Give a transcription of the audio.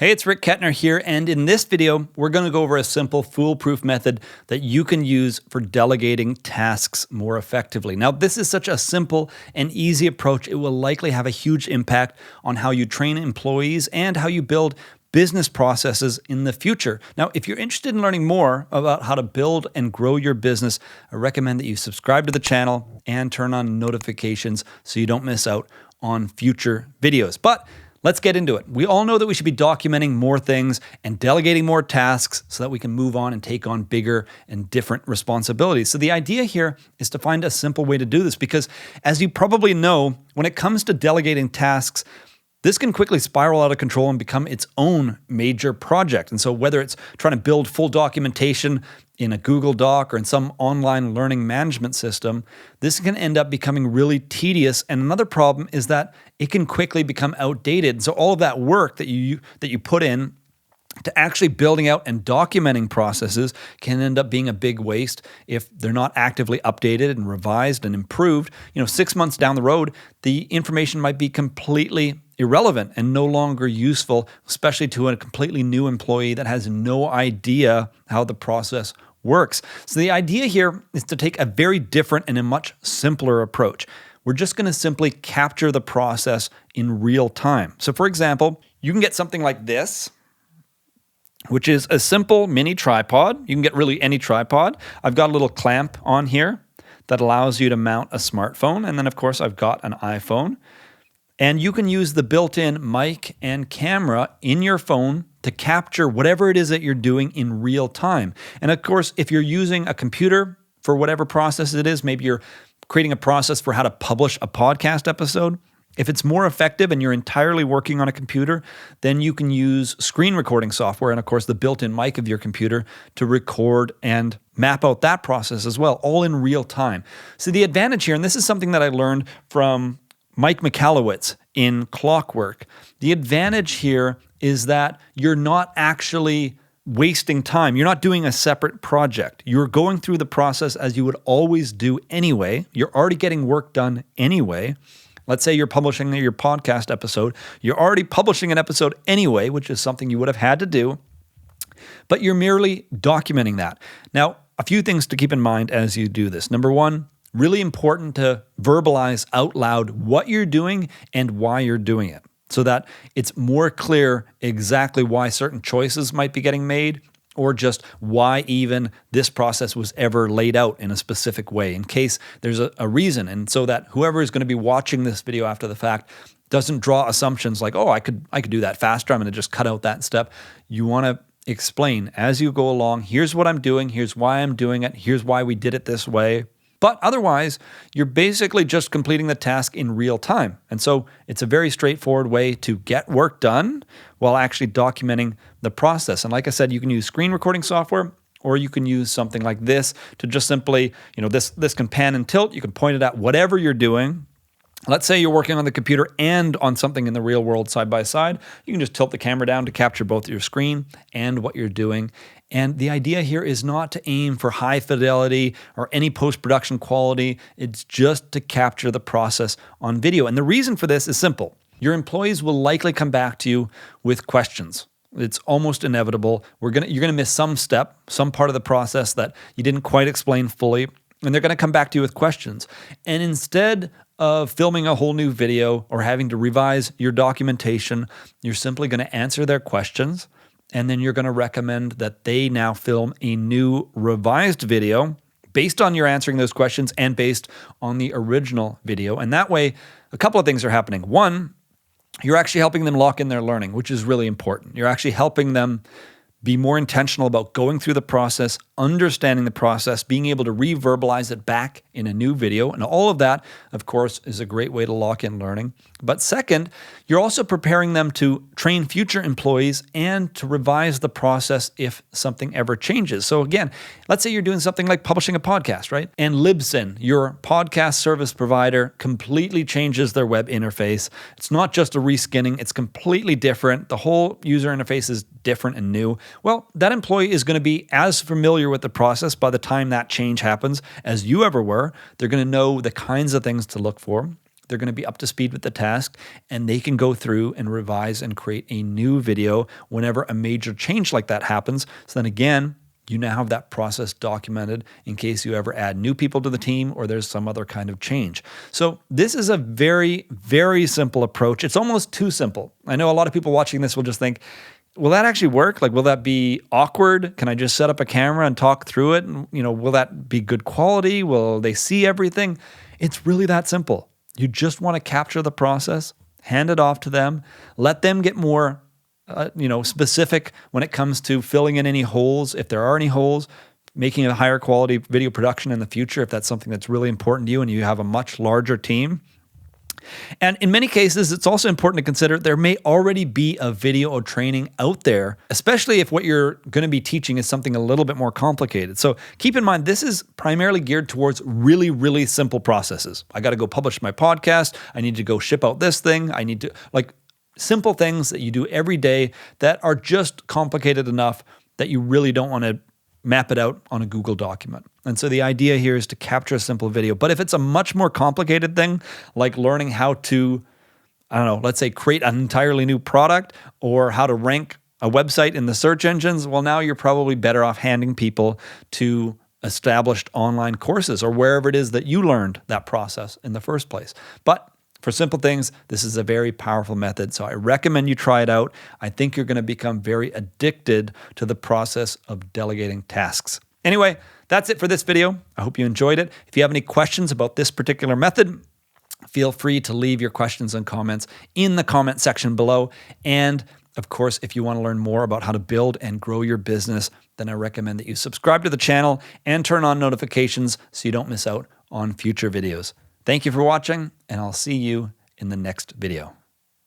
Hey, it's Rick Kettner here, and in this video, we're going to go over a simple foolproof method that you can use for delegating tasks more effectively. Now, this is such a simple and easy approach. It will likely have a huge impact on how you train employees and how you build business processes in the future. Now, if you're interested in learning more about how to build and grow your business, I recommend that you subscribe to the channel and turn on notifications so you don't miss out on future videos. But let's get into it. We all know that we should be documenting more things and delegating more tasks so that we can move on and take on bigger and different responsibilities. So the idea here is to find a simple way to do this because, as you probably know, when it comes to delegating tasks, this can quickly spiral out of control and become its own major project. And so whether it's trying to build full documentation in a Google Doc or in some online learning management system, this can end up becoming really tedious. And another problem is that it can quickly become outdated. And so all of that work that you put in to actually building out and documenting processes can end up being a big waste if they're not actively updated and revised and improved. 6 months down the road, the information might be completely irrelevant and no longer useful, especially to a completely new employee that has no idea how the process works. So the idea here is to take a very different and a much simpler approach. We're just going to simply capture the process in real time. So for example, you can get something like this, which is a simple mini tripod. You can get really any tripod. I've got a little clamp on here that allows you to mount a smartphone. And then of course I've got an iPhone. And you can use the built-in mic and camera in your phone to capture whatever it is that you're doing in real time. And of course, if you're using a computer for whatever process it is, maybe you're creating a process for how to publish a podcast episode, if it's more effective and you're entirely working on a computer, then you can use screen recording software and of course the built-in mic of your computer to record and map out that process as well, all in real time. So the advantage here, and this is something that I learned from Mike Michalowicz in Clockwork, the advantage here is that you're not actually wasting time. You're not doing a separate project. You're going through the process as you would always do anyway. You're already getting work done anyway. Let's say you're publishing your podcast episode. You're already publishing an episode anyway, which is something you would have had to do, but you're merely documenting that. Now, a few things to keep in mind as you do this. Number one, really important to verbalize out loud what you're doing and why you're doing it so that it's more clear exactly why certain choices might be getting made or just why even this process was ever laid out in a specific way in case there's a reason. And so that whoever is going to be watching this video after the fact doesn't draw assumptions like, oh, I could do that faster. I'm going to just cut out that step. You want to explain as you go along, here's what I'm doing, here's why I'm doing it, here's why we did it this way. But otherwise, you're basically just completing the task in real time. And so it's a very straightforward way to get work done while actually documenting the process. And like I said, you can use screen recording software or you can use something like this to just simply, this can pan and tilt. You can point it at whatever you're doing. Let's say you're working on the computer and on something in the real world side by side. You can just tilt the camera down to capture both your screen and what you're doing. And the idea here is not to aim for high fidelity or any post-production quality. It's just to capture the process on video. And the reason for this is simple. Your employees will likely come back to you with questions. It's almost inevitable. You're gonna miss some step, some part of the process that you didn't quite explain fully, and they're gonna come back to you with questions. And instead of filming a whole new video or having to revise your documentation, you're simply gonna answer their questions, and then you're going to recommend that they now film a new revised video based on your answering those questions and based on the original video. And that way, a couple of things are happening. One, you're actually helping them lock in their learning, which is really important. You're actually helping them be more intentional about going through the process, understanding the process, being able to re-verbalize it back in a new video. And all of that, of course, is a great way to lock in learning. But second, you're also preparing them to train future employees and to revise the process if something ever changes. So again, let's say you're doing something like publishing a podcast, right? And Libsyn, your podcast service provider, completely changes their web interface. It's not just a reskinning, it's completely different. The whole user interface is different and new. Well, that employee is going to be as familiar with the process by the time that change happens as you ever were. They're going to know the kinds of things to look for. they're going to be up to speed with the task, and they can go through and revise and create a new video whenever a major change like that happens. So then again, you now have that process documented in case you ever add new people to the team or there's some other kind of change. So this is a very, very simple approach. It's almost too simple. I know a lot of people watching this will just think, will that actually work? Like, will that be awkward? Can I just set up a camera and talk through it? And, will that be good quality? Will they see everything? It's really that simple. You just want to capture the process, hand it off to them, let them get more specific when it comes to filling in any holes, if there are any holes, making a higher quality video production in the future, if that's something that's really important to you and you have a much larger team. And in many cases, it's also important to consider there may already be a video or training out there, especially if what you're going to be teaching is something a little bit more complicated. So keep in mind, this is primarily geared towards really, really simple processes. I got to go publish my podcast. I need to go ship out this thing. I need to simple things that you do every day that are just complicated enough that you really don't want to map it out on a Google document. And so the idea here is to capture a simple video. But if it's a much more complicated thing, like learning how to, let's say create an entirely new product or how to rank a website in the search engines, well, now you're probably better off handing people to established online courses or wherever it is that you learned that process in the first place. But for simple things, this is a very powerful method, so I recommend you try it out. I think you're going to become very addicted to the process of delegating tasks. Anyway, that's it for this video. I hope you enjoyed it. If you have any questions about this particular method, feel free to leave your questions and comments in the comment section below. And of course, if you want to learn more about how to build and grow your business, then I recommend that you subscribe to the channel and turn on notifications so you don't miss out on future videos. Thank you for watching, and I'll see you in the next video.